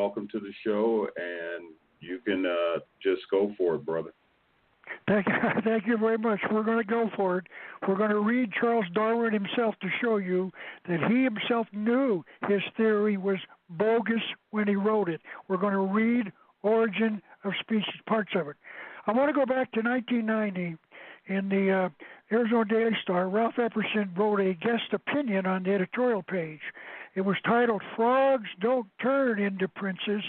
welcome to the show, and you can just go for it, brother. Thank you. Thank you very much. We're going to go for it. We're going to read Charles Darwin himself to show you that he himself knew his theory was bogus when he wrote it. We're going to read Origin of Species, parts of it. I want to go back to 1990. In the Arizona Daily Star, Ralph Epperson wrote a guest opinion on the editorial page. It was titled, "Frogs Don't Turn into Princes,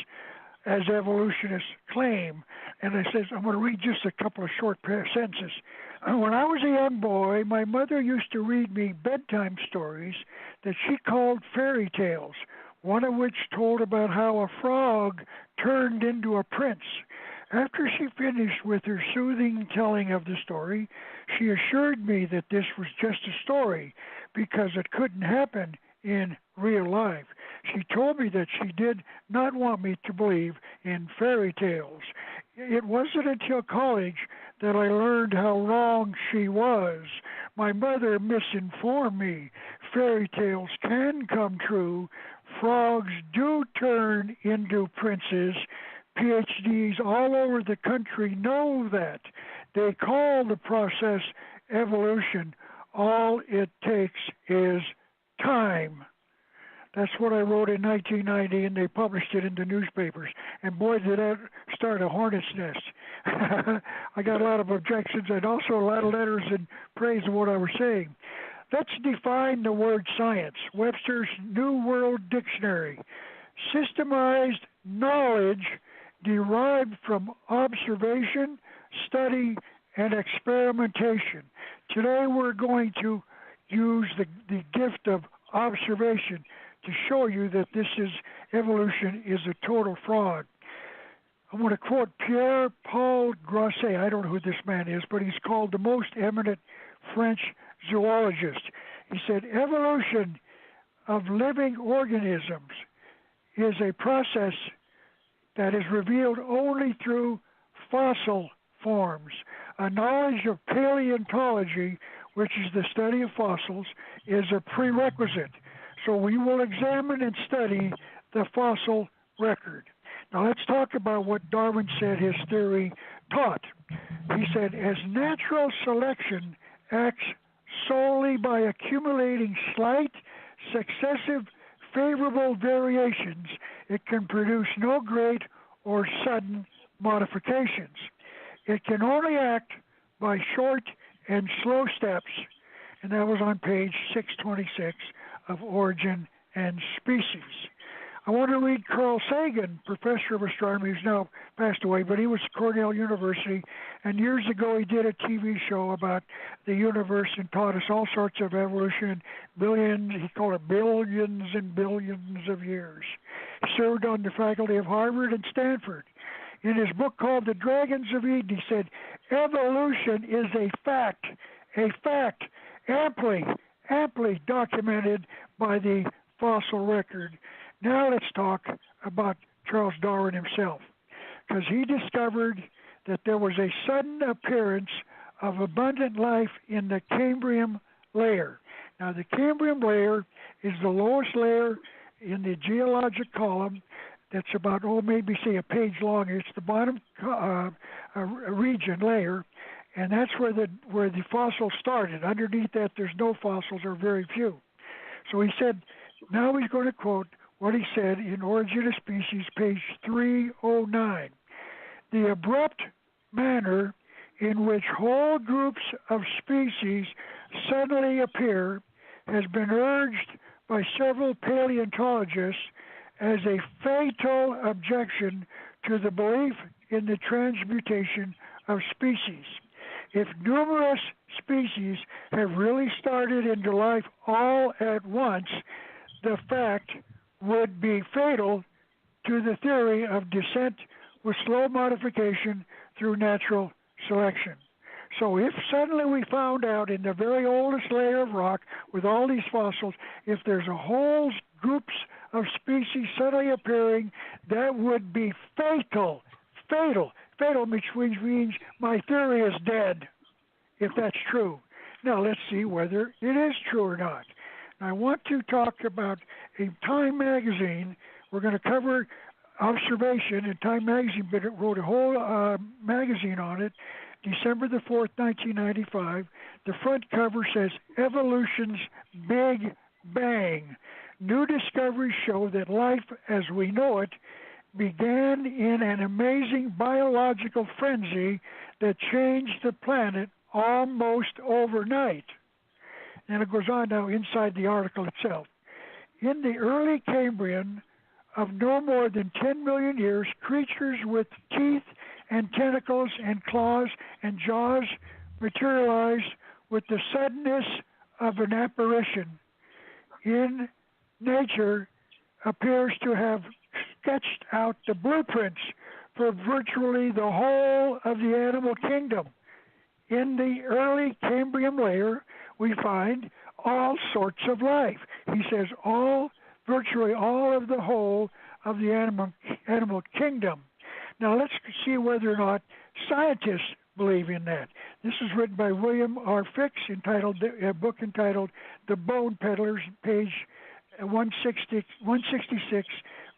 as Evolutionists Claim." And I says, I'm going to read just a couple of short sentences. When I was a young boy, my mother used to read me bedtime stories that she called fairy tales, one of which told about how a frog turned into a prince. After she finished with her soothing telling of the story, she assured me that this was just a story because it couldn't happen in real life. She told me that she did not want me to believe in fairy tales. It wasn't until college that I learned how wrong she was. My mother misinformed me. Fairy tales can come true. Frogs do turn into princes. PhDs all over the country know that. They call the process evolution. All it takes is time. That's what I wrote in 1990, and they published it in the newspapers. And boy, did that start a hornet's nest. I got a lot of objections and also a lot of letters in praise of what I was saying. Let's define the word science. Webster's New World Dictionary. Systemized knowledge derived from observation, study, and experimentation. Today we're going to use the gift of observation to show you that this is evolution is a total fraud. I want to quote Pierre-Paul Grosset. I don't know who this man is, but he's called the most eminent French zoologist. He said, evolution of living organisms is a process that is revealed only through fossil forms. A knowledge of paleontology, which is the study of fossils, is a prerequisite. So we will examine and study the fossil record. Now let's talk about what Darwin said his theory taught. He said, as natural selection acts solely by accumulating slight, successive, favorable variations, it can produce no great or sudden modifications. It can only act by short and slow steps, and that was on page 626 of Origin and Species. I want to read Carl Sagan, professor of astronomy, who's now passed away, but he was at Cornell University, and years ago he did a TV show about the universe and taught us all sorts of evolution, billions, he called it billions and billions of years. He served on the faculty of Harvard and Stanford. In his book called The Dragons of Eden, he said, evolution is a fact, amply documented by the fossil record. Now let's talk about Charles Darwin himself, because he discovered that there was a sudden appearance of abundant life in the Cambrian layer. Now the Cambrian layer is the lowest layer in the geologic column. That's about, maybe say a page long. It's the bottom region layer, and that's where the fossils started. Underneath that, there's no fossils or very few. So he said, now he's going to quote what he said in Origin of Species, page 309. The abrupt manner in which whole groups of species suddenly appear has been urged by several paleontologists as a fatal objection to the belief in the transmutation of species. If numerous species have really started into life all at once, the fact would be fatal to the theory of descent with slow modification through natural selection. So if suddenly we found out in the very oldest layer of rock with all these fossils, if there's a whole groups of species suddenly appearing, that would be fatal, which means my theory is dead, if that's true. Now let's see whether it is true or not. I want to talk about a Time magazine. We're going to cover observation, and Time Magazine wrote a whole magazine on it, December the 4th, 1995. The front cover says, Evolution's Big Bang. New discoveries show that life as we know it began in an amazing biological frenzy that changed the planet almost overnight. And it goes on now inside the article itself. In the early Cambrian of no more than 10 million years, creatures with teeth and tentacles and claws and jaws materialized with the suddenness of an apparition. In nature appears to have sketched out the blueprints for virtually the whole of the animal kingdom. In the early Cambrian layer, we find all sorts of life. He says virtually all of the whole of the animal kingdom. Now let's see whether or not scientists believe in that. This is written by William R. Fix, a book entitled The Bone Peddlers, page 166,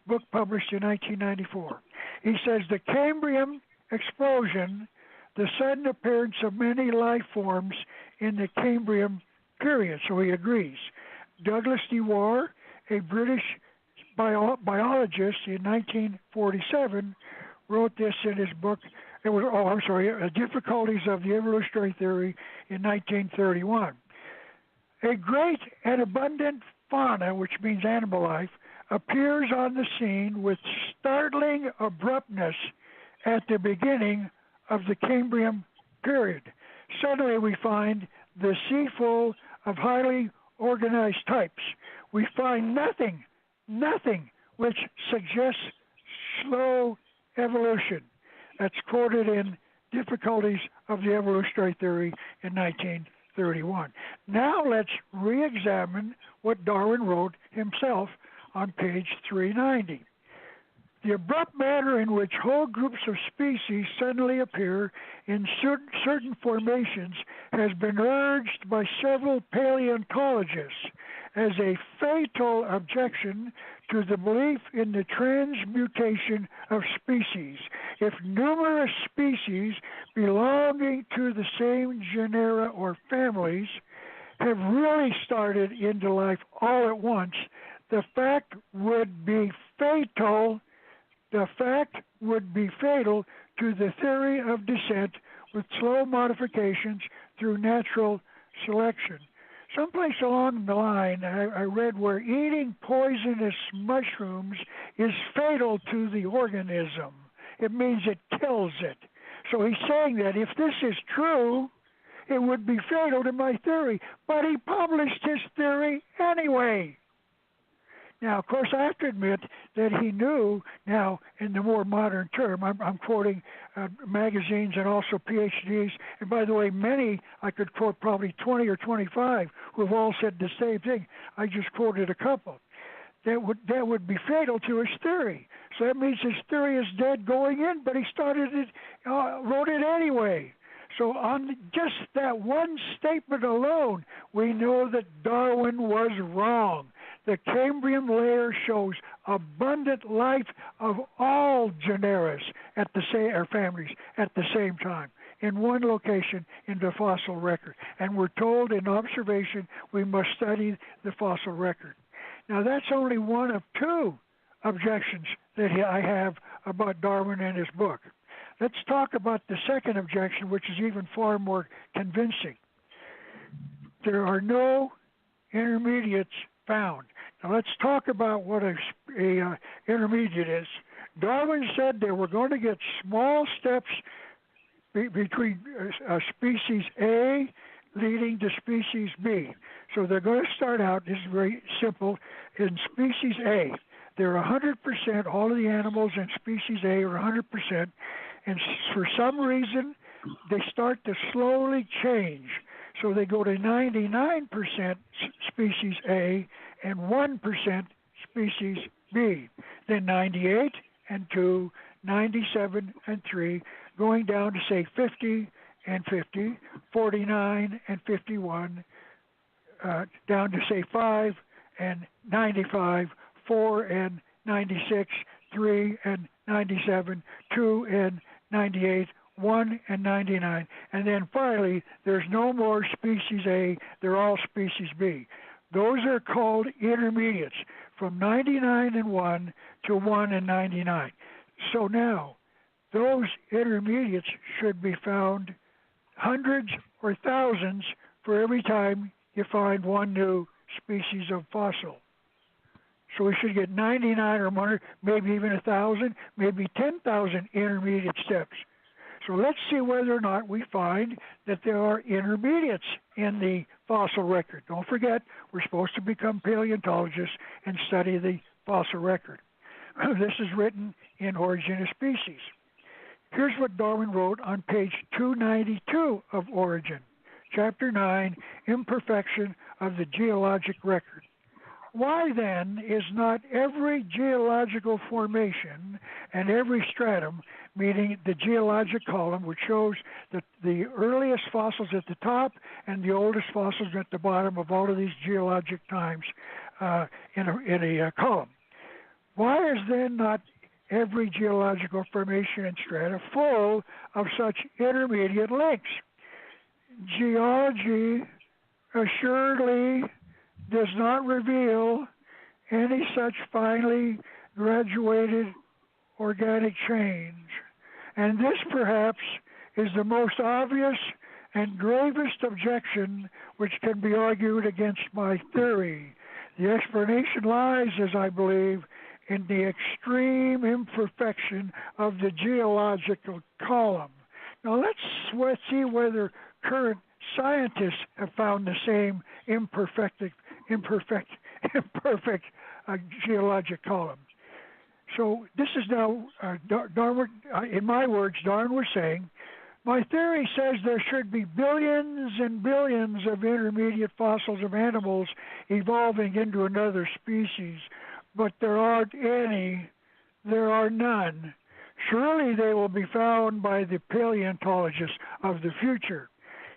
book published in 1994. He says the Cambrian explosion, the sudden appearance of many life forms in the Cambrian period, so he agrees. Douglas Dewar, a British biologist in 1947, wrote this in his book, Difficulties of the Evolutionary Theory in 1931. A great and abundant fauna, which means animal life, appears on the scene with startling abruptness at the beginning of the Cambrian period. Suddenly we find the sea full of highly organized types. We find nothing which suggests slow evolution. That's quoted in Difficulties of the Evolutionary Theory in 1931. Now let's re-examine what Darwin wrote himself on page 390. The abrupt manner in which whole groups of species suddenly appear in certain formations has been urged by several paleontologists as a fatal objection to the belief in the transmutation of species. If numerous species belonging to the same genera or families have really started into life all at once, the fact would be fatal to the theory of descent with slow modifications through natural selection. Someplace along the line, I read where eating poisonous mushrooms is fatal to the organism. It means it kills it. So he's saying that if this is true, it would be fatal to my theory. But he published his theory anyway. Now, of course, I have to admit that he knew, now, in the more modern term, I'm quoting magazines and also PhDs, and by the way, many, I could quote probably 20 or 25 who have all said the same thing. I just quoted a couple. That would be fatal to his theory. So that means his theory is dead going in, but he wrote it anyway. So on just that one statement alone, we know that Darwin was wrong. The Cambrian layer shows abundant life of all genera families at the same time in one location in the fossil record. And we're told in observation we must study the fossil record. Now that's only one of two objections that I have about Darwin and his book. Let's talk about the second objection, which is even far more convincing. There are no intermediates found. Now let's talk about what a intermediate is. Darwin said they were going to get small steps between species A leading to species B. So they're going to start out, this is very simple, in species A. They're 100%, all of the animals in species A are 100%, and for some reason they start to slowly change. So they go to 99% species A and 1% species B. Then 98 and 2, 97 and 3, going down to say 50 and 50, 49 and 51, down to say 5 and 95, 4 and 96, 3 and 97, 2 and 98, 1 and 99. And then finally, there's no more species A, they're all species B. Those are called intermediates, from 99 and 1 to 1 and 99. So now, those intermediates should be found hundreds or thousands for every time you find one new species of fossil. So we should get 99 or 100, maybe even 1,000, maybe 10,000 intermediate steps. So let's see whether or not we find that there are intermediates in the fossil record. Don't forget, we're supposed to become paleontologists and study the fossil record. This is written in Origin of Species. Here's what Darwin wrote on page 292 of Origin, Chapter 9, Imperfection of the Geologic Record. Why then is not every geological formation and every stratum, meaning the geologic column, which shows the earliest fossils at the top and the oldest fossils at the bottom of all of these geologic times in a column? Why is then not every geological formation and strata full of such intermediate links? Geology assuredly does not reveal any such finely graduated organic change. And this perhaps is the most obvious and gravest objection which can be argued against my theory. The explanation lies, as I believe, in the extreme imperfection of the geological column. Now let's see whether current scientists have found the same imperfect geologic column. So this is now Darwin. In my words, Darwin was saying, my theory says there should be billions and billions of intermediate fossils of animals evolving into another species, but there aren't any. There are none. Surely they will be found by the paleontologists of the future.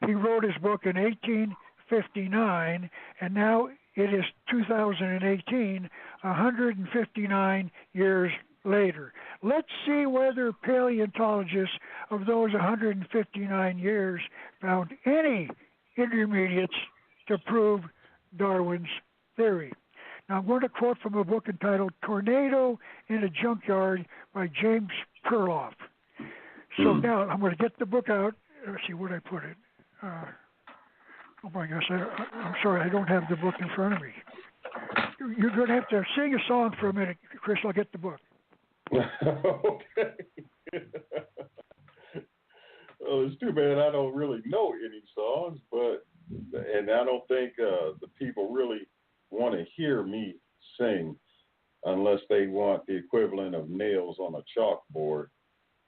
He wrote his book in 1859, and now it is 2018, 159 years later. Let's see whether paleontologists of those 159 years found any intermediates to prove Darwin's theory. Now I'm going to quote from a book entitled Tornado in a Junkyard by James Perloff. So now I'm going to get the book out. Let's see where I put it. Oh my gosh, I'm sorry, I don't have the book in front of me. You're going to have to sing a song for a minute, Chris. I'll get the book. Okay. Well, it's too bad I don't really know any songs, and I don't think the people really want to hear me sing unless they want the equivalent of nails on a chalkboard.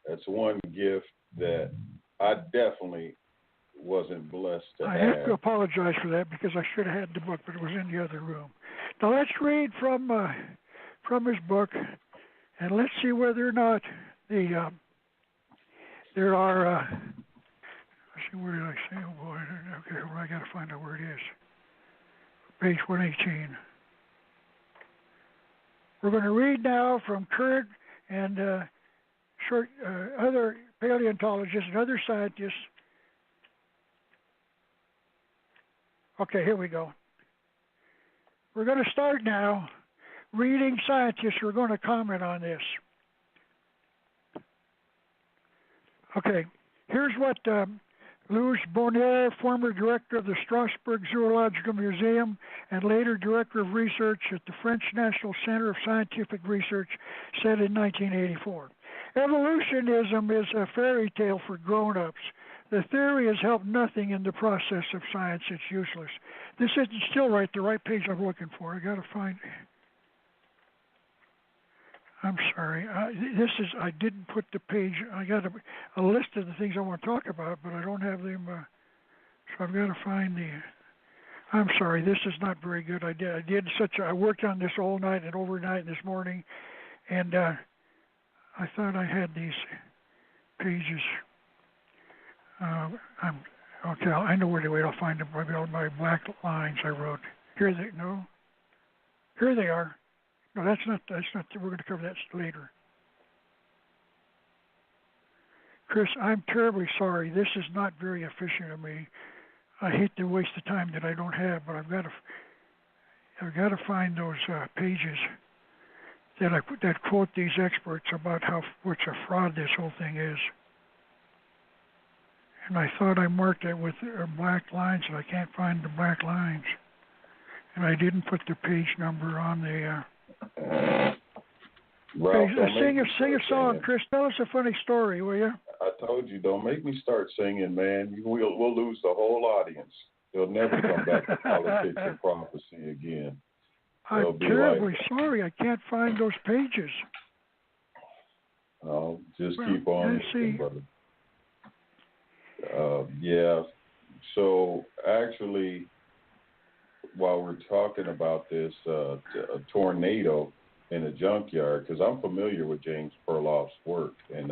That's one gift that I definitely wasn't blessed to have. I have to apologize for that because I should have had the book, but it was in the other room. Now let's read from his book, and let's see whether or not there are. Let's see, where did I say? Oh boy, okay, well, I got to find out where it is. Page 118. We're going to read now from current and other paleontologists and other scientists. Okay, here we go. We're going to start now reading scientists who are going to comment on this. Okay, here's what Louis Bonnier, former director of the Strasbourg Zoological Museum and later director of research at the French National Center of Scientific Research, said in 1984. Evolutionism is a fairy tale for grown-ups. The theory has helped nothing in the process of science. It's useless. This isn't still right, the right page I'm looking for. I got to find. I'm sorry. I didn't put the page. I got a list of the things I want to talk about, but I don't have them. So I've got to find the. I'm sorry. This is not very good. I worked on this all night and overnight this morning, and I thought I had these pages. Okay. I know where to wait. I'll find them. Maybe on my black lines I wrote. Here they are. No, that's not. We're going to cover that later. Chris, I'm terribly sorry. This is not very efficient of me. I hate to waste the time that I don't have, but I've got to find those pages that quote these experts about how much a fraud this whole thing is. And I thought I marked it with black lines, and I can't find the black lines. And I didn't put the page number on the. Ralph, Sing a song, Chris. Tell us a funny story, will you? I told you, don't make me start singing, man. We'll lose the whole audience. They'll never come back to politics and prophecy again. I'm terribly sorry. I can't find those pages. Oh, just keep on, brother. Yeah. So actually, while we're talking about this, a tornado in a junkyard, because I'm familiar with James Perloff's work and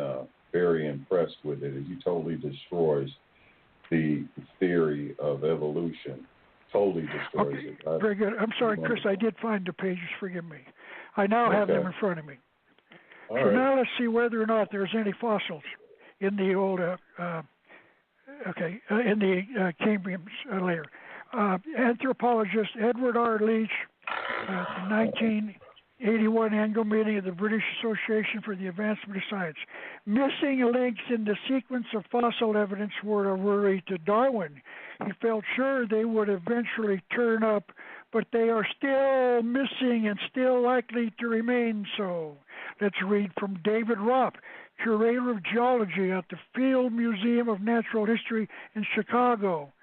very impressed with it. He totally destroys the theory of evolution. Totally destroys it. Very good. I'm sorry, Chris, I did find the pages. Forgive me. I now have them in front of me. All so right. Now let's see whether or not there's any fossils in the old, in the Cambrian layer. Anthropologist Edward R. Leach, the 1981 annual meeting of the British Association for the Advancement of Science. Missing links in the sequence of fossil evidence were a worry to Darwin. He felt sure they would eventually turn up, but they are still missing and still likely to remain so. Let's read from David Ropp, curator of geology at the Field Museum of Natural History in Chicago.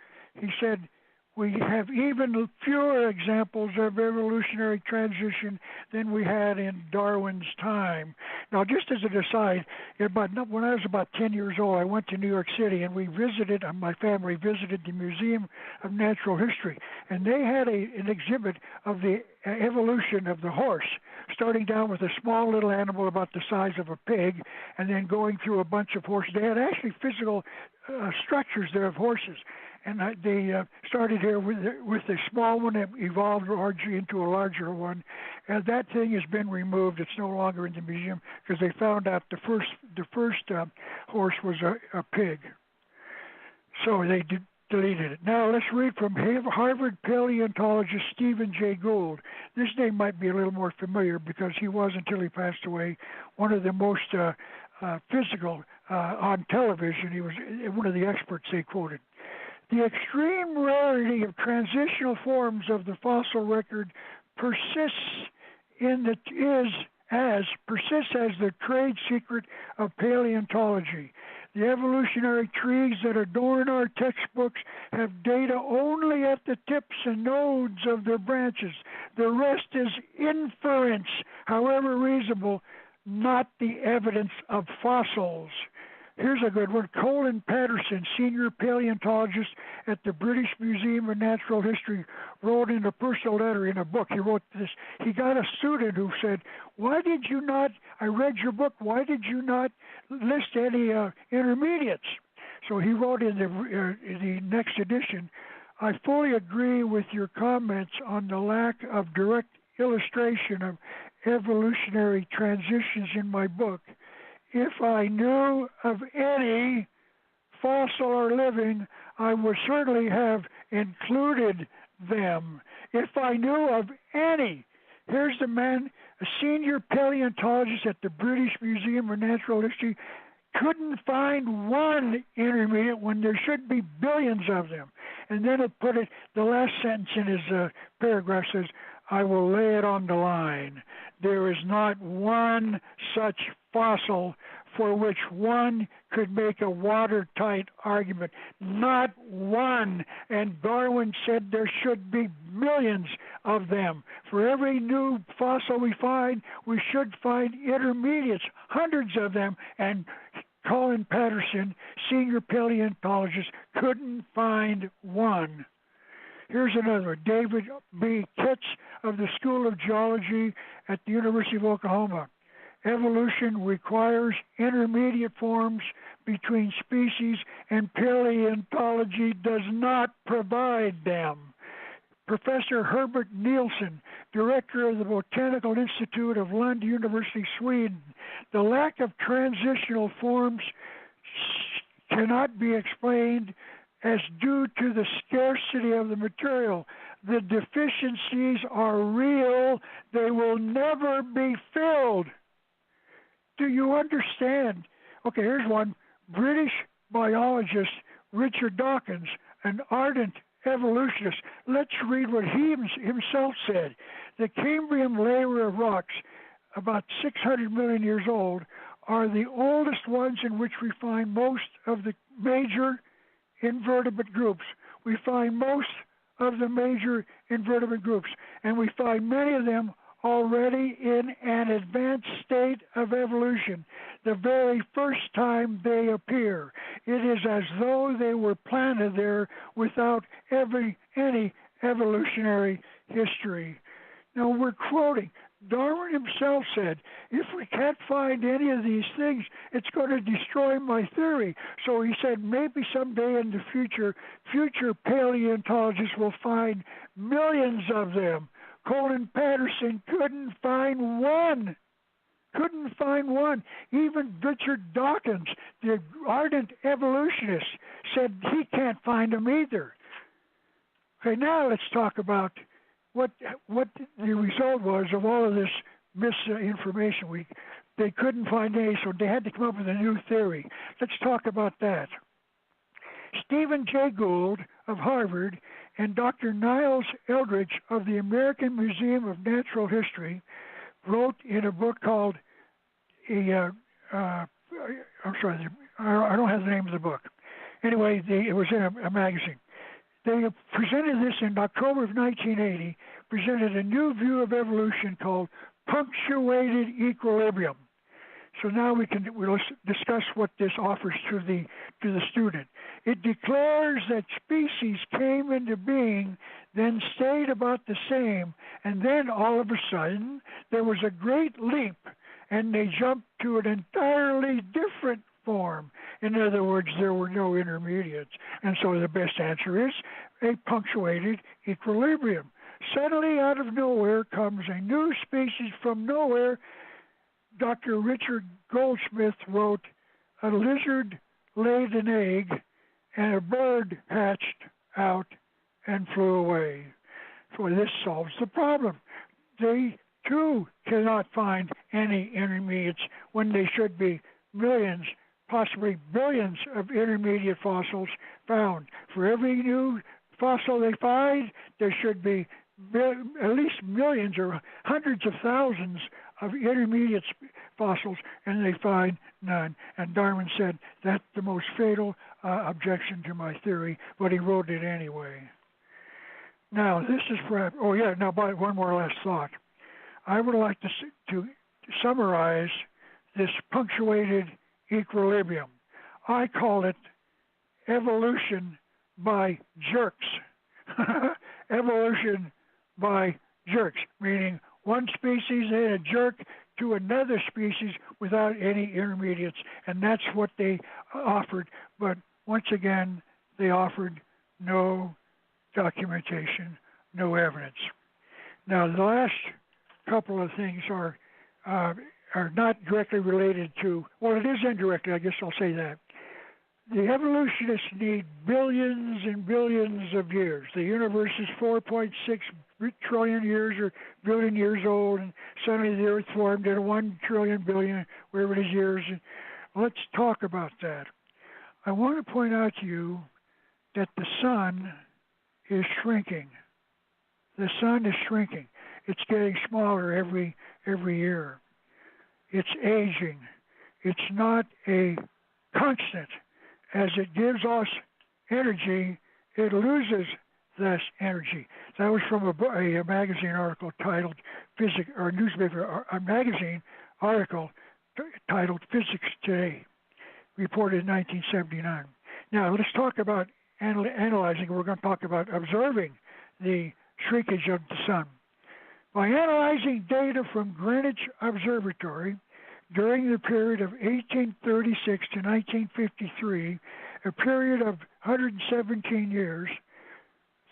He said, "We have even fewer examples of evolutionary transition than we had in Darwin's time." Now, just as an aside, when I was about 10 years old, I went to New York City, and my family visited the Museum of Natural History, and they had an exhibit of the evolution of the horse, starting down with a small little animal about the size of a pig, and then going through a bunch of horses. They had actually physical structures there of horses. And they started here with a small one that evolved largely into a larger one. And that thing has been removed. It's no longer in the museum because they found out the first horse was a pig. So they deleted it. Now let's read from Harvard paleontologist Stephen Jay Gould. This name might be a little more familiar because he was, until he passed away, one of the most physical on television. He was one of the experts they quoted. The extreme rarity of transitional forms of the fossil record persists as the trade secret of paleontology. The evolutionary trees that adorn our textbooks have data only at the tips and nodes of their branches. The rest is inference, however reasonable, not the evidence of fossils. Here's a good one. Colin Patterson, senior paleontologist at the British Museum of Natural History, wrote in a personal letter in a book. He wrote this. He got a student who said, "Why did you not, I read your book, why did you not list any intermediates?" So he wrote in the next edition, "I fully agree with your comments on the lack of direct illustration of evolutionary transitions in my book. If I knew of any, fossil or living, I would certainly have included them. If I knew of any." Here's the man, a senior paleontologist at the British Museum of Natural History, couldn't find one intermediate when there should be billions of them. And then the last sentence in his paragraph says, "I will lay it on the line. There is not one such fossil for which one could make a watertight argument. Not one." And Darwin said there should be millions of them. For every new fossil we find, we should find intermediates, hundreds of them. And Colin Patterson, senior paleontologist, couldn't find one. Here's another one. David B. Kitts of the School of Geology at the University of Oklahoma. Evolution requires intermediate forms between species, and paleontology does not provide them. Professor Herbert Nielsen, director of the Botanical Institute of Lund University, Sweden. The lack of transitional forms cannot be explained as due to the scarcity of the material. The deficiencies are real. They will never be filled. Do you understand? Okay, here's one. British biologist Richard Dawkins, an ardent evolutionist. Let's read what he himself said. The Cambrian layer of rocks, about 600 million years old, are the oldest ones in which we find most of the major invertebrate groups. We find most of the major invertebrate groups, and we find many of them already in an advanced state of evolution the very first time they appear. It is as though they were planted there without any evolutionary history. Now we're quoting. Darwin himself said, if we can't find any of these things, it's going to destroy my theory. So he said, maybe someday in the future paleontologists will find millions of them. Colin Patterson couldn't find one. Even Richard Dawkins, the ardent evolutionist, said he can't find them either. Okay, now let's talk about what the result was of all of this misinformation. They couldn't find any, so they had to come up with a new theory. Let's talk about that. Stephen Jay Gould of Harvard and Dr. Niles Eldredge of the American Museum of Natural History wrote in a book called I don't have the name of the book. Anyway, it was in a magazine. They presented this in October of 1980, presented a new view of evolution called punctuated equilibrium. So now we'll discuss what this offers to the student. It declares that species came into being, then stayed about the same, and then all of a sudden there was a great leap, and they jumped to an entirely different form. In other words, there were no intermediates. And so the best answer is a punctuated equilibrium. Suddenly, out of nowhere, comes a new species from nowhere. Dr. Richard Goldsmith wrote, a lizard laid an egg, and a bird hatched out and flew away. So this solves the problem. They, too, cannot find any intermediates when they should be millions, possibly billions of intermediate fossils found. For every new fossil they find, there should be at least millions or hundreds of thousands of intermediate fossils, and they find none. And Darwin said that's the most fatal objection to my theory, but he wrote it anyway. Now, this is perhaps, one more last thought. I would like to summarize this punctuated equilibrium. I call it evolution by jerks. Evolution by jerks, meaning one species then a jerk to another species without any intermediates, and that's what they offered. But once again, they offered no documentation, no evidence. Now, the last couple of things are not directly related to, well, it is indirectly, I guess I'll say that. The evolutionists need billions and billions of years. The universe is 4.6 trillion years or billion years old, and suddenly the Earth formed at 1 trillion billion, wherever it is, years. And let's talk about that. I want to point out to you that the sun is shrinking. The sun is shrinking. It's getting smaller every year. It's aging. It's not a constant. As it gives us energy, it loses this energy. That was from a magazine article titled Physics, or a newspaper, a magazine article titled Physics Today, reported in 1979. Now, let's talk about analyzing. We're going to talk about observing the shrinkage of the sun. By analyzing data from Greenwich Observatory during the period of 1836 to 1953, a period of 117 years,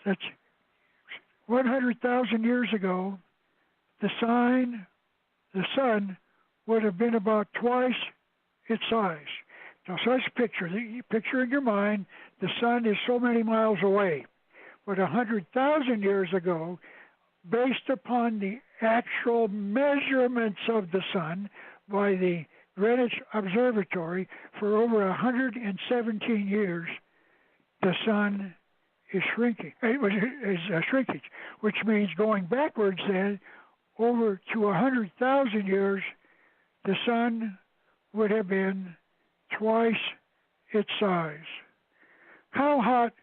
that's 100,000 years ago, the sun would have been about twice its size. Now, so let's picture. You picture in your mind the sun is so many miles away. But 100,000 years ago, based upon the actual measurements of the sun by the Greenwich Observatory, for over 117 years, the sun is shrinking. Is shrinkage, which means going backwards. Then, over to 100,000 years, the sun would have been twice its size. How hot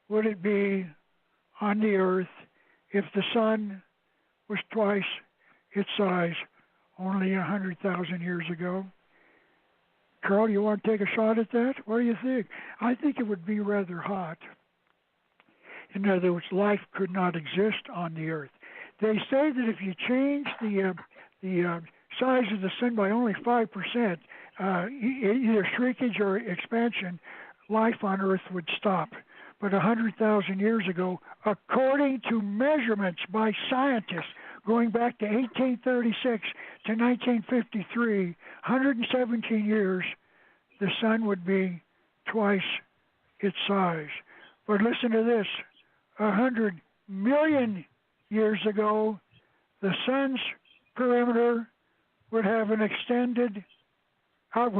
would it be on the Earth if the sun was twice its size only 100,000 years ago? Carl, you want to take a shot at that? What do you think? I think it would be rather hot. In other words, life could not exist on the Earth. They say that if you change the size of the sun by only 5%, either shrinkage or expansion, life on Earth would stop. But 100,000 years ago, according to measurements by scientists going back to 1836 to 1953, 117 years, the sun would be twice its size. But listen to this, 100 million years ago, the sun's perimeter would have extended out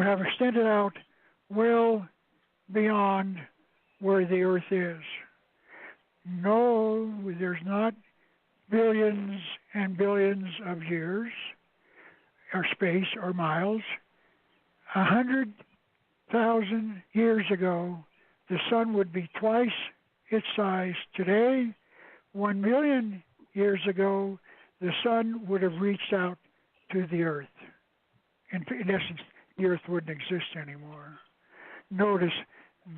well beyond where the Earth is. No, there's not billions and billions of years, or space, or miles. 100,000 years ago, the sun would be twice its size. Today, 1 million years ago, the sun would have reached out to the Earth. In essence, the Earth wouldn't exist anymore. Notice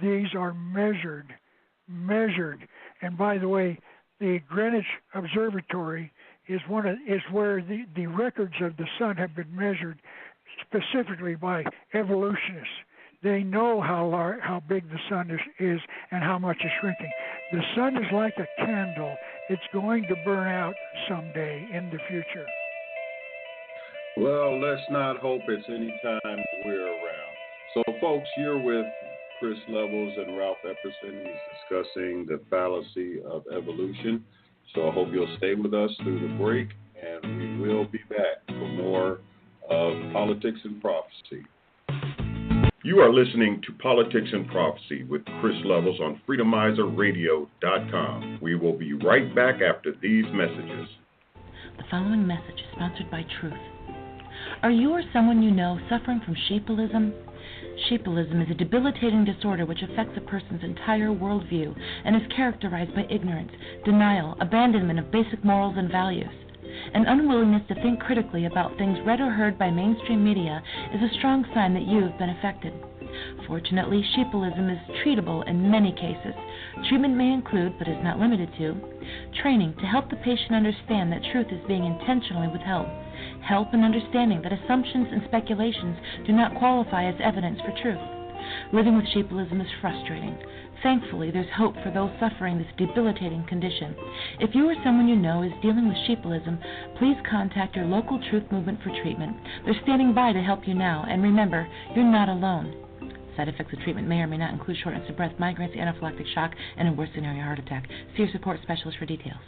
these are measured. And by the way, the Greenwich Observatory is where the records of the sun have been measured specifically by evolutionists. They know how big the sun is and how much it's shrinking. The sun is like a candle. It's going to burn out someday in the future. Well, let's not hope it's any time we're around. So, folks, you're with Chris Levels and Ralph Epperson. He's discussing the fallacy of evolution. So I hope you'll stay with us through the break, and we will be back for more of Politics and Prophecy. You are listening to Politics and Prophecy with Chris Levels on FreedomizerRadio.com. We will be right back after these messages. The following message is sponsored by Truth. Are you or someone you know suffering from sheepilism? Sheepilism is a debilitating disorder which affects a person's entire worldview and is characterized by ignorance, denial, abandonment of basic morals and values. An unwillingness to think critically about things read or heard by mainstream media is a strong sign that you have been affected. Fortunately, sheepilism is treatable in many cases. Treatment may include, but is not limited to, training to help the patient understand that truth is being intentionally withheld, help in understanding that assumptions and speculations do not qualify as evidence for truth. Living with sheepilism is frustrating. Thankfully, there's hope for those suffering this debilitating condition. If you or someone you know is dealing with sheepilism, please contact your local Truth Movement for treatment. They're standing by to help you now, and remember, you're not alone. Side effects of treatment may or may not include shortness of breath, migraines, anaphylactic shock, and in worst scenario, heart attack. See your support specialist for details.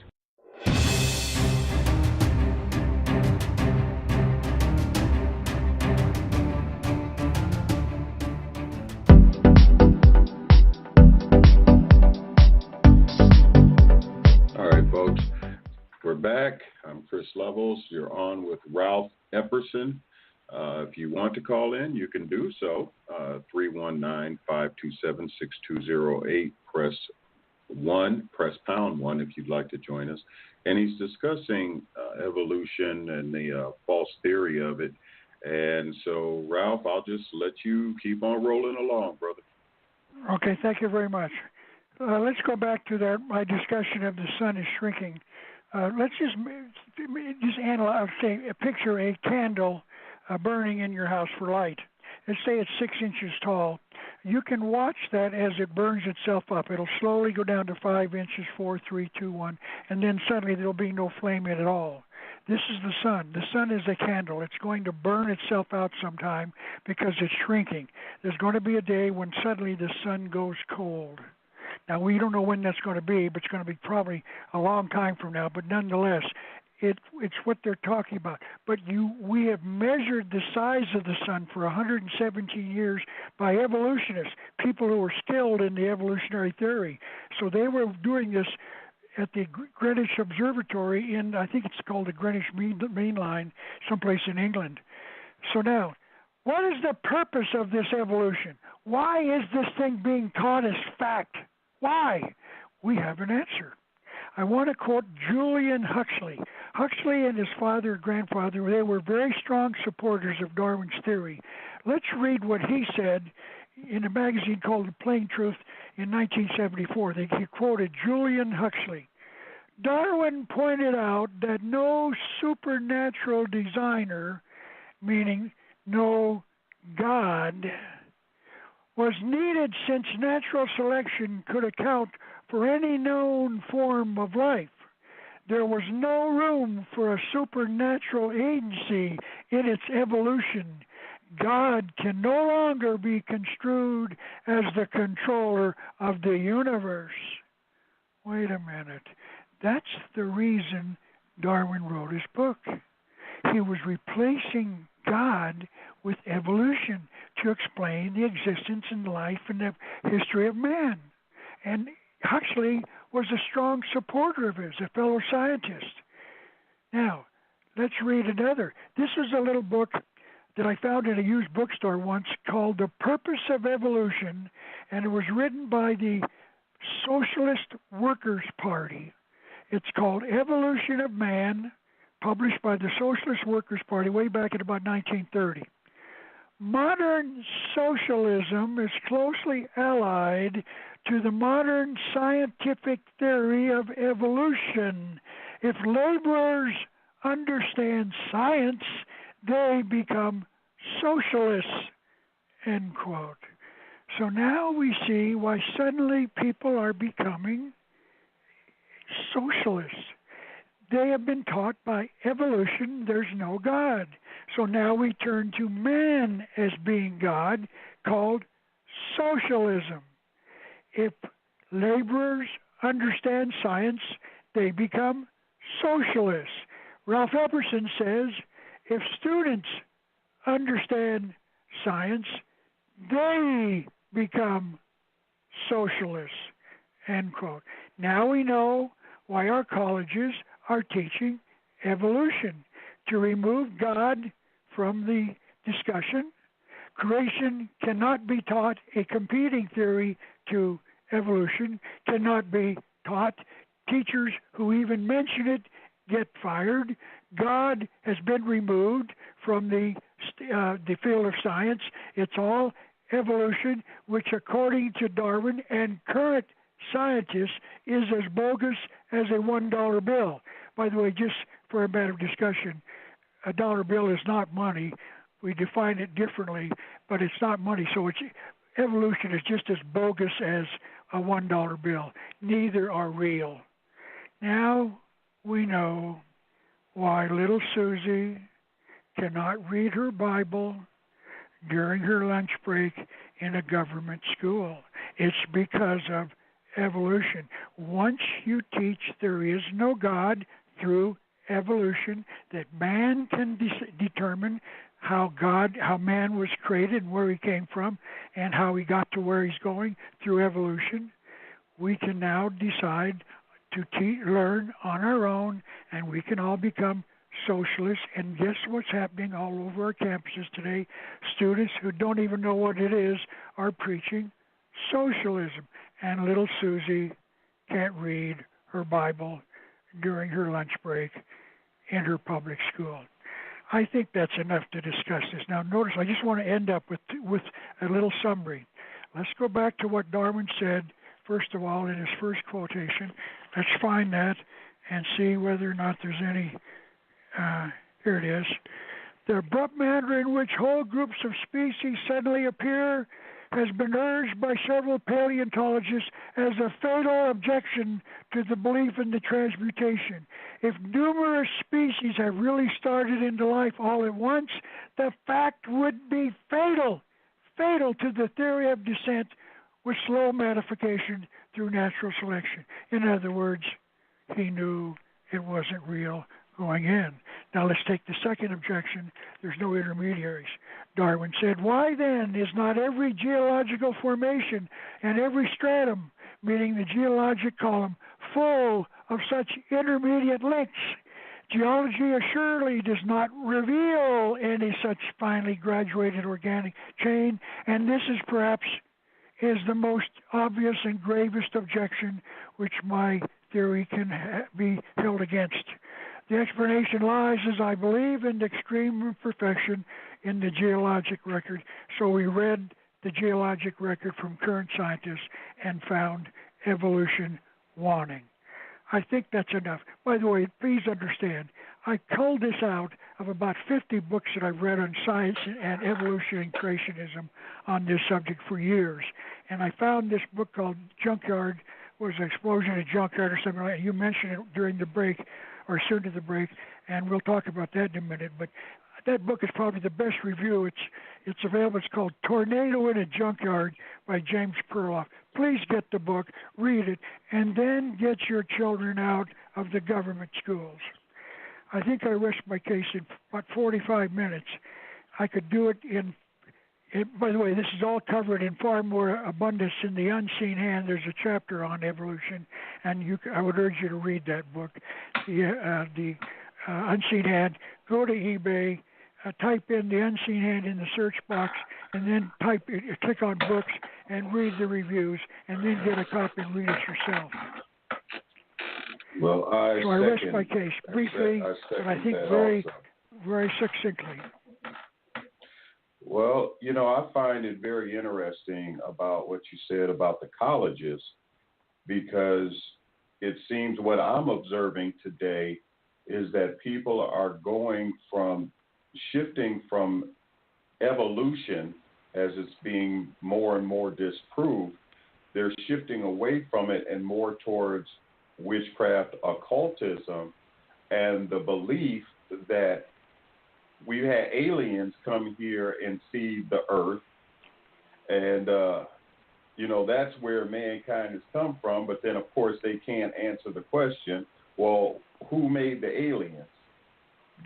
We're back. I'm Chris Levels. You're on with Ralph Epperson. If you want to call in, you can do so. 319-527-6208. Press 1, press pound 1 if you'd like to join us. And he's discussing evolution and the false theory of it. And so, Ralph, I'll just let you keep on rolling along, brother. Okay, thank you very much. Let's go back to my discussion of the sun is shrinking. Let's just analyze, picture a candle burning in your house for light. Let's say it's 6 inches tall. You can watch that as it burns itself up. It'll slowly go down to 5 inches, 4, 3, 2, 1, and then suddenly there'll be no flame in it at all. This is the sun. The sun is a candle. It's going to burn itself out sometime because it's shrinking. There's going to be a day when suddenly the sun goes cold. Now, we don't know when that's going to be, but it's going to be probably a long time from now. But nonetheless, it's what they're talking about. But we have measured the size of the sun for 117 years by evolutionists, people who are skilled in the evolutionary theory. So they were doing this at the Greenwich Observatory in, I think it's called the Greenwich Mean Line, someplace in England. So now, what is the purpose of this evolution? Why is this thing being taught as fact? Why? We have an answer. I want to quote Julian Huxley. Huxley and his father and grandfather, they were very strong supporters of Darwin's theory. Let's read what he said in a magazine called The Plain Truth in 1974. He quoted Julian Huxley. Darwin pointed out that no supernatural designer, meaning no God, was needed since natural selection could account for any known form of life. There was no room for a supernatural agency in its evolution. God can no longer be construed as the controller of the universe. Wait a minute. That's the reason Darwin wrote his book. He was replacing God with evolution to explain the existence and life and the history of man. And Huxley was a strong supporter of his, a fellow scientist. Now, let's read another. This is a little book that I found in a used bookstore once called The Purpose of Evolution, and it was written by the Socialist Workers' Party. It's called Evolution of Man, published by the Socialist Workers' Party way back in about 1930. Modern socialism is closely allied to the modern scientific theory of evolution. If laborers understand science, they become socialists, end quote. So now we see why suddenly people are becoming socialists. They have been taught by evolution there's no God. So now we turn to man as being God, called socialism. If laborers understand science, they become socialists. Ralph Epperson says, if students understand science, they become socialists, end quote. Now we know why our colleges are teaching evolution, to remove God from the discussion. Creation cannot be taught. A competing theory to evolution cannot be taught. Teachers who even mention it get fired. God has been removed from the field of science. It's all evolution, which according to Darwin and current scientists is as bogus as a $1 bill. By the way, just for a matter of discussion, a dollar bill is not money. We define it differently, but it's not money. So evolution is just as bogus as a $1 bill. Neither are real. Now we know why little Susie cannot read her Bible during her lunch break in a government school. It's because of evolution. Once you teach there is no God through evolution, that man can determine how man was created and where he came from and how he got to where he's going through evolution, we can now decide to learn on our own, and we can all become socialists. And guess what's happening all over our campuses today? Students who don't even know what it is are preaching socialism. And little Susie can't read her Bible during her lunch break in her public school. I think that's enough to discuss this. Now, notice I just want to end up with a little summary. Let's go back to what Darwin said, first of all, in his first quotation. Let's find that and see whether or not there's any. Here it is. The abrupt manner in which whole groups of species suddenly appear has been urged by several paleontologists as a fatal objection to the belief in the transmutation. If numerous species have really started into life all at once, the fact would be fatal to the theory of descent with slow modification through natural selection. In other words, he knew it wasn't real going in. Now let's take the second objection. There's no intermediaries. Darwin said, why then is not every geological formation and every stratum, meaning the geologic column, full of such intermediate links? Geology assuredly does not reveal any such finely graduated organic chain, and this is perhaps the most obvious and gravest objection which my theory can be held against. The explanation lies, as I believe, in the extreme imperfection in the geologic record. So we read the geologic record from current scientists and found evolution wanting. I think that's enough. By the way, please understand, I culled this out of about 50 books that I've read on science and evolution and creationism on this subject for years. And I found this book called Junkyard, was an explosion at Junkyard or something like that. You mentioned it during the break, or soon to the break, and we'll talk about that in a minute. But that book is probably the best review. It's available. It's called Tornado in a Junkyard by James Perloff. Please get the book, read it, and then get your children out of the government schools. I think I rest my case in about 45 minutes. I could do it in by the way, this is all covered in far more abundance in The Unseen Hand. There's a chapter on evolution, and I would urge you to read that book, The Unseen Hand. Go to eBay, type in The Unseen Hand in the search box, and then click on books and read the reviews, and then get a copy and read it yourself. Well, I rest my case briefly, but I think very, very succinctly. Well, I find it very interesting about what you said about the colleges, because it seems what I'm observing today is that people are shifting from evolution, as it's being more and more disproved. They're shifting away from it and more towards witchcraft, occultism, and the belief that we had aliens come here and see the earth, and that's where mankind has come from. But then, of course, they can't answer the question, well, who made the aliens?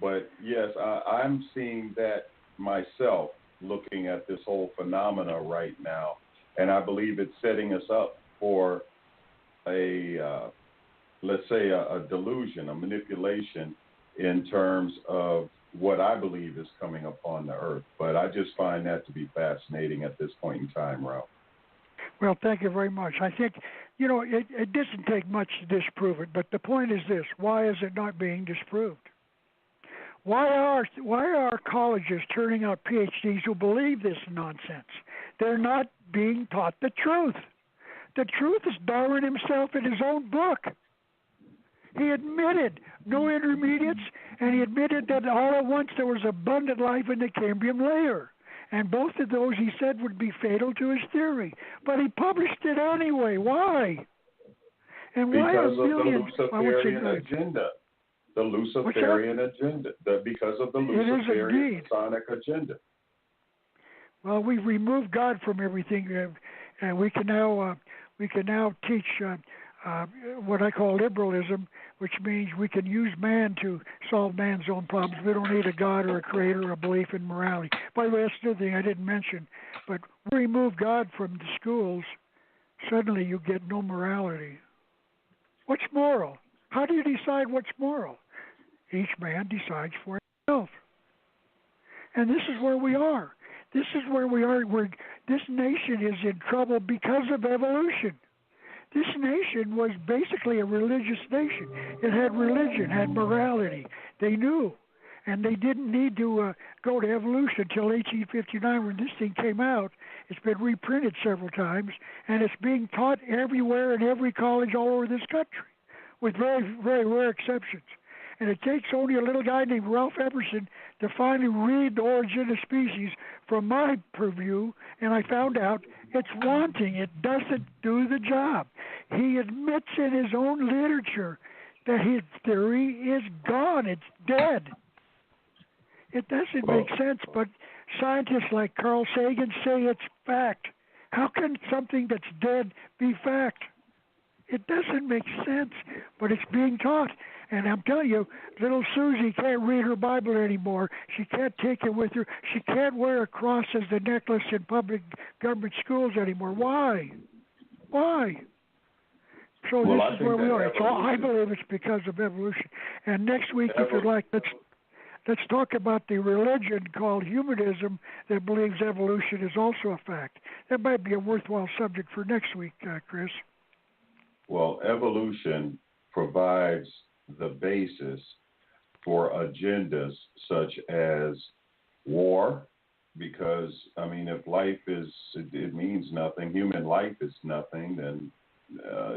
But yes, I'm seeing that myself, looking at this whole phenomena right now, and I believe it's setting us up for let's say a delusion, a manipulation in terms of what I believe is coming upon the earth. But I just find that to be fascinating at this point in time, Ralph. Well, thank you very much. I think, it doesn't take much to disprove it, but the point is this: why is it not being disproved? Why are colleges turning out PhDs who believe this nonsense? They're not being taught the truth. The truth is Darwin himself in his own book. He admitted no intermediates, and he admitted that all at once there was abundant life in the Cambrian layer. And both of those, he said, would be fatal to his theory. But he published it anyway. Why? And why because are millions? Of the Luciferian agenda. The Luciferian agenda. Because of the Luciferian Masonic agenda. Well, we've removed God from everything, and we can now teach what I call liberalism, which means we can use man to solve man's own problems. We don't need a God or a creator or a belief in morality. By the way, that's another thing I didn't mention, but we remove God from the schools, suddenly you get no morality. What's moral? How do you decide what's moral? Each man decides for himself. And this is where we are. This is where we are. This nation is in trouble because of evolution. This nation was basically a religious nation. It had religion, had morality. They knew. And they didn't need to go to evolution until 1859 when this thing came out. It's been reprinted several times, and it's being taught everywhere in every college all over this country, with very, very rare exceptions. And it takes only a little guy named Ralph Epperson to finally read The Origin of Species from my purview, and I found out it's wanting. It doesn't do the job. He admits in his own literature that his theory is gone. It's dead. It doesn't make sense, but scientists like Carl Sagan say it's fact. How can something that's dead be fact? It doesn't make sense, but it's being taught. And I'm telling you, little Susie can't read her Bible anymore. She can't take it with her. She can't wear a cross as the necklace in public government schools anymore. Why? Why? So this is where we are. I believe it's because of evolution. And next week, if you'd like, let's talk about the religion called humanism that believes evolution is also a fact. That might be a worthwhile subject for next week, Chris. Well, evolution provides the basis for agendas such as war, because, I mean, if life it means nothing, human life is nothing, then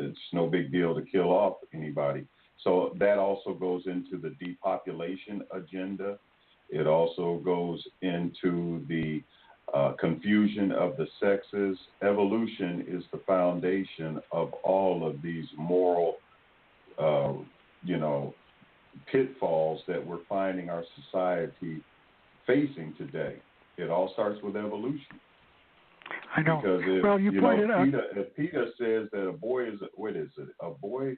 it's no big deal to kill off anybody. So that also goes into the depopulation agenda. It also goes into the confusion of the sexes. Evolution is the foundation of all of these moral, pitfalls that we're finding our society facing today. It all starts with evolution. I know. Because if, well, you pointed out. If PETA says that a boy is a boy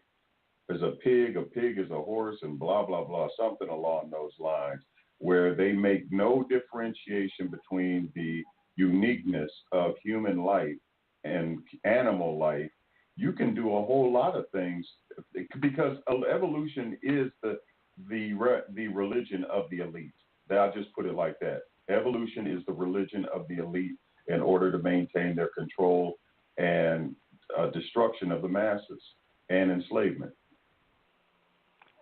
is a pig is a horse, and blah, blah, blah, something along those lines, where they make no differentiation between the uniqueness of human life and animal life, you can do a whole lot of things, because evolution is the religion of the elite. I'll just put it like that. Evolution is the religion of the elite in order to maintain their control and destruction of the masses and enslavement.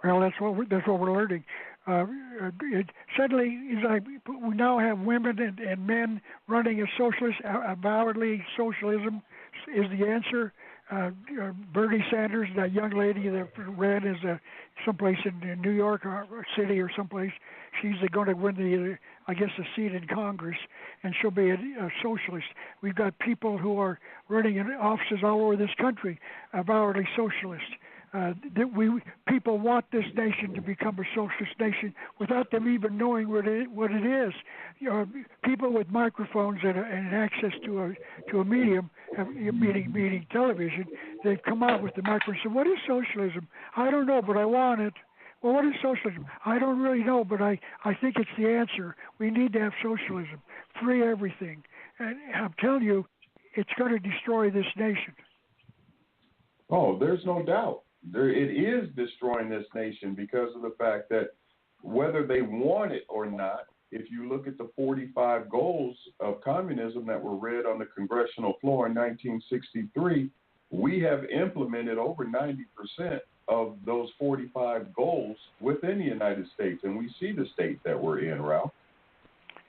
Well, that's what we're learning. Suddenly, we now have women and men running a socialist, avowedly socialism is the answer. Bernie Sanders, that young lady that ran as someplace in New York or City or someplace, she's going to win a seat in Congress, and she'll be a socialist. We've got people who are running in offices all over this country, avowedly socialist. People want this nation to become a socialist nation without them even knowing what it is. People with microphones and access to a medium, meaning television, they've come out with the microphone and said, "What is socialism? I don't know, but I want it." Well, what is socialism? I don't really know, but I think it's the answer. We need to have socialism, free everything, and I'm telling you, it's going to destroy this nation. Oh, there's no doubt. It is destroying this nation because of the fact that whether they want it or not, if you look at the 45 goals of communism that were read on the congressional floor in 1963, we have implemented over 90% of those 45 goals within the United States, and we see the state that we're in, Ralph.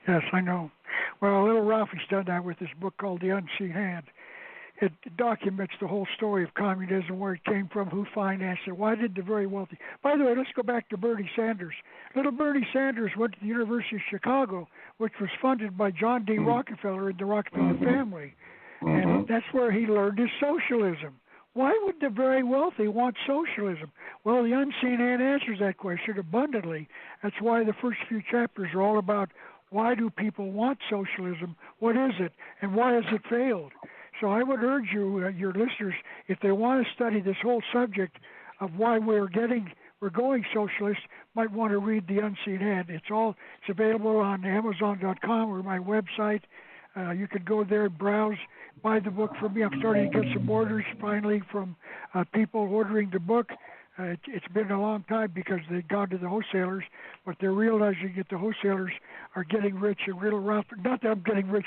Yes, I know. Well, little Ralphie's done that with this book called The Unseen Hand. It documents the whole story of communism, where it came from, who financed it, why did the very wealthy. By the way, let's go back to Bernie Sanders. Little Bernie Sanders went to the University of Chicago, which was funded by John D. Rockefeller and the Rockefeller family. And that's where he learned his socialism. Why would the very wealthy want socialism? Well, The Unseen Hand answers that question abundantly. That's why the first few chapters are all about why do people want socialism, what is it, and why has it failed? So I would urge you, your listeners, if they want to study this whole subject of why we're going socialist, might want to read The Unseen Hand. It's available on Amazon.com or my website. You can go there, browse, buy the book from me. I'm starting to get some orders finally from people ordering the book. It's been a long time because they've gone to the wholesalers, but they're realizing that the wholesalers are getting rich. And little Ralph, not that I'm getting rich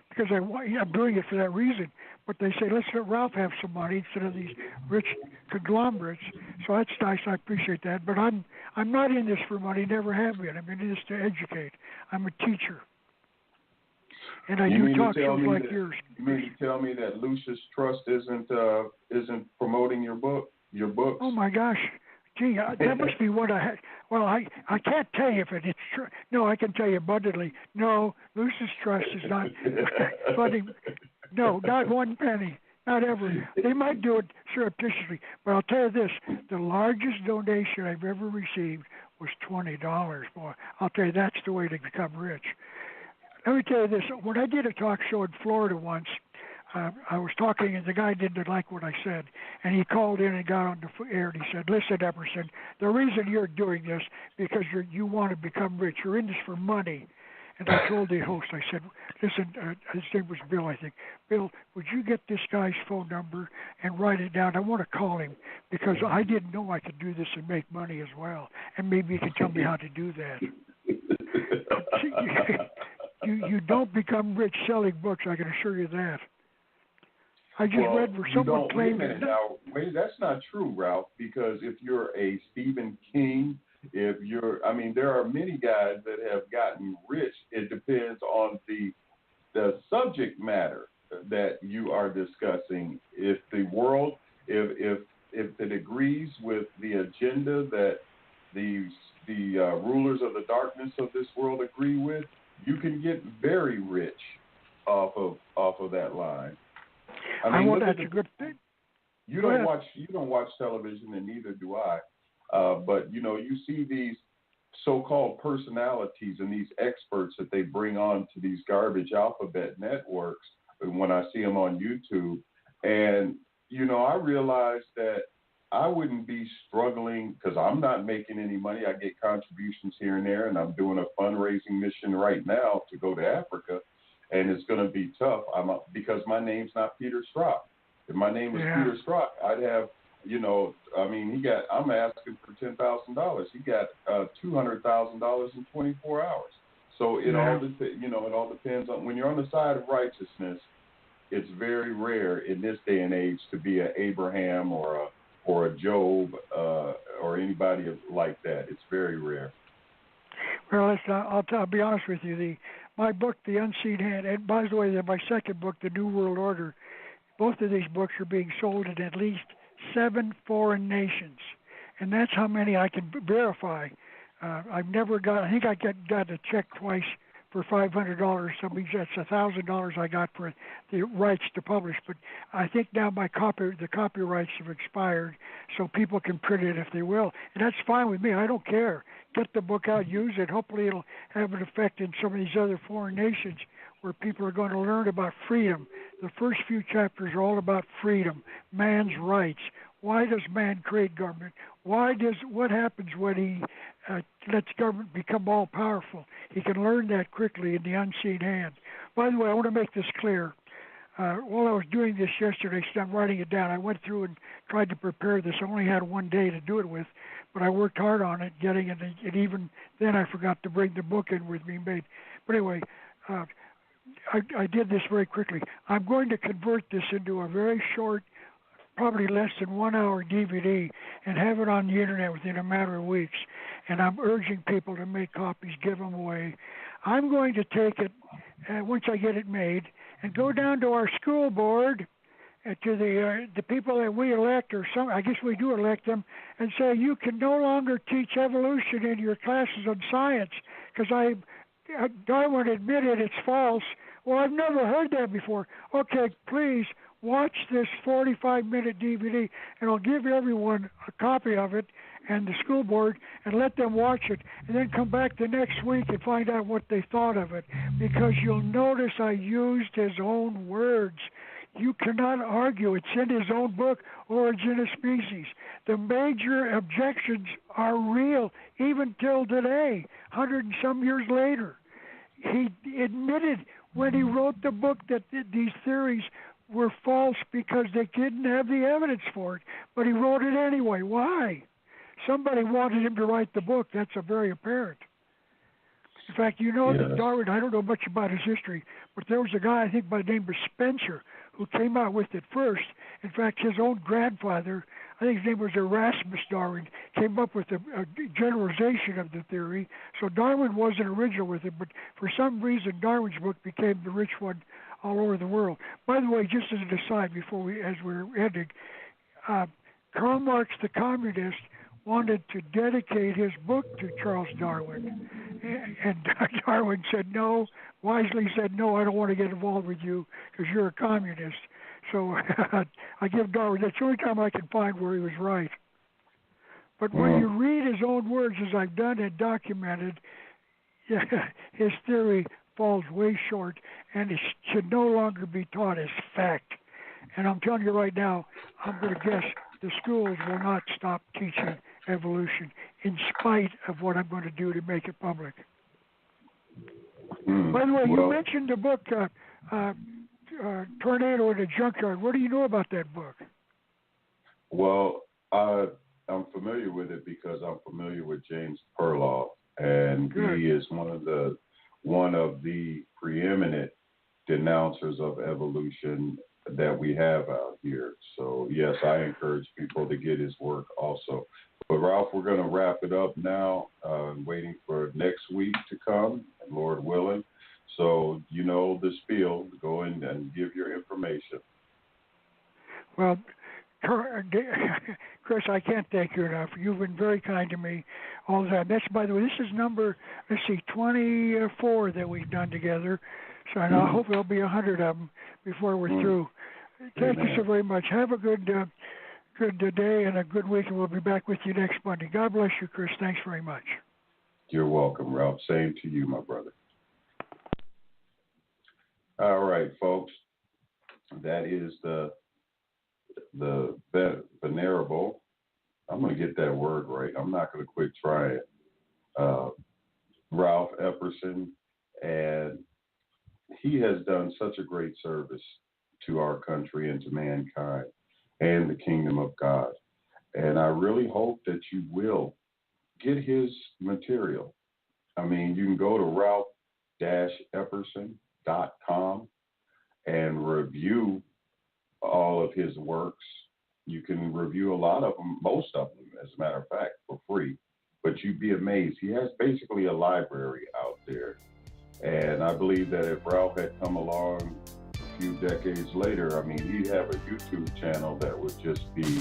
because I'm doing it for that reason, but they say, let's let Ralph have some money instead of these rich conglomerates. So that's nice. I appreciate that. But I'm not in this for money. Never have been. I'm in this to educate. I'm a teacher. And I do talk shows like yours. You mean to tell me that Lucius Trust isn't promoting your book? Oh my gosh, gee, that must be one Well, I can't tell you if it's true. No, I can tell you abundantly. No, Lucis Trust is not funding. No, not one penny. Not ever. They might do it surreptitiously, but I'll tell you this: the largest donation I've ever received was $20. Boy, I'll tell you that's the way to become rich. Let me tell you this: when I did a talk show in Florida once, I was talking, and the guy didn't like what I said, and he called in and got on the air, and he said, "Listen, Epperson, the reason you're doing this because you want to become rich. You're in this for money." And I told the host, I said, "Listen, his name was Bill, I think. Bill, would you get this guy's phone number and write it down? I want to call him because I didn't know I could do this and make money as well, and maybe you can tell me how to do that." You don't become rich selling books, I can assure you that. I just read where someone claimed that. Now, wait, that's not true, Ralph, because if you're a Stephen King, there are many guys that have gotten rich. It depends on the subject matter that you are discussing. If the world, if it agrees with the agenda that the rulers of the darkness of this world agree with, you can get very rich off of that line. I mean, that's a good thing. You don't watch television, and neither do I. But you see these so-called personalities and these experts that they bring on to these garbage alphabet networks. When I see them on YouTube, and I realize that I wouldn't be struggling because I'm not making any money. I get contributions here and there, and I'm doing a fundraising mission right now to go to Africa, and it's going to be tough. Because my name's not Peter Strzok. If my name was Peter Strzok, I'd have, I'm asking for $10,000. He got $200,000 in 24 hours. So it all depends on when you're on the side of righteousness. It's very rare in this day and age to be an Abraham or a Job or anybody like that. It's very rare. Well, I'll be honest with you. My book, The Unseen Hand, and by the way, my second book, The New World Order, both of these books are being sold in at least 7 foreign nations, and that's how many I can verify. I think I got a check twice for $500. So that's $1,000 I got for the rights to publish. But I think now the copyrights have expired, so people can print it if they will, and that's fine with me. I don't care. Get the book out, use it. Hopefully, it'll have an effect in some of these other foreign nations where people are going to learn about freedom. The first few chapters are all about freedom, man's rights. Why does man create government? What happens when he lets government become all powerful? He can learn that quickly in The Unseen Hand. By the way, I want to make this clear. While I was doing this yesterday, so I'm writing it down. I went through and tried to prepare this. I only had one day to do it with, but I worked hard on it, getting it, and even then I forgot to bring the book in with me. But anyway, I did this very quickly. I'm going to convert this into a very short, probably less than 1 hour DVD and have it on the internet within a matter of weeks. And I'm urging people to make copies, give them away. I'm going to take it, once I get it made, and go down to our school board, to the people that we elect, or I guess we do elect them, and say, you can no longer teach evolution in your classes on science because Darwin admitted it's false. Well, I've never heard that before. Okay, please watch this 45-minute DVD, and I'll give everyone a copy of it and the school board and let them watch it, and then come back the next week and find out what they thought of it, because you'll notice I used his own words. You cannot argue. It's in his own book, Origin of Species. The major objections are real, even till today, 100 and some years later. He admitted when he wrote the book that these theories were false because they didn't have the evidence for it, but he wrote it anyway. Why? Somebody wanted him to write the book. That's very apparent. In fact, that Darwin, I don't know much about his history, but there was a guy, I think by the name of Spencer, who came out with it first. In fact, his own grandfather, I think his name was Erasmus Darwin, came up with a generalization of the theory. So Darwin wasn't original with it, but for some reason Darwin's book became the rich one all over the world. By the way, just as an aside, as we're ending, Karl Marx, the communist, wanted to dedicate his book to Charles Darwin. And Darwin said no, wisely said, no, I don't want to get involved with you because you're a communist. So I give Darwin, that's the only time I can find where he was right. But when you read his own words, as I've done and documented, his theory falls way short, and it should no longer be taught as fact. And I'm telling you right now, I'm going to guess the schools will not stop teaching evolution in spite of what I'm going to do to make it public. By the way, you mentioned the book, Tornado in a Junkyard. What do you know about that book? Well, I'm familiar with it because I'm familiar with James Perloff, and he is one of the preeminent denouncers of evolution that we have out here. So yes, I encourage people to get his work also. But Ralph, we're going to wrap it up now, waiting for next week to come, Lord willing. So you know the spiel. Go in and give your information. Well, Chris, I can't thank you enough. You've been very kind to me all the time. That's, by the way, this is number, 24 that we've done together. So I hope there'll be 100 of them before we're through. Thank you so very much. Have a good day and a good week, and we'll be back with you next Monday. God bless you, Chris. Thanks very much. You're welcome, Ralph. Same to you, my brother. All right, folks. That is the venerable. I'm going to get that word right. I'm not going to quit trying. Ralph Epperson, and he has done such a great service to our country and to mankind and the kingdom of God. And I really hope that you will get his material. I mean, you can go to ralph-epperson.com and review all of his works. You can review a lot of them, most of them, as a matter of fact, for free. But you'd be amazed. He has basically a library out there. And I believe that if Ralph had come along a few decades later, I mean, he'd have a YouTube channel that would just be,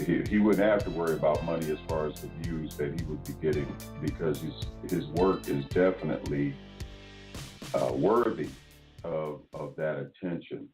he wouldn't have to worry about money as far as the views that he would be getting, because his work is definitely worthy of that attention.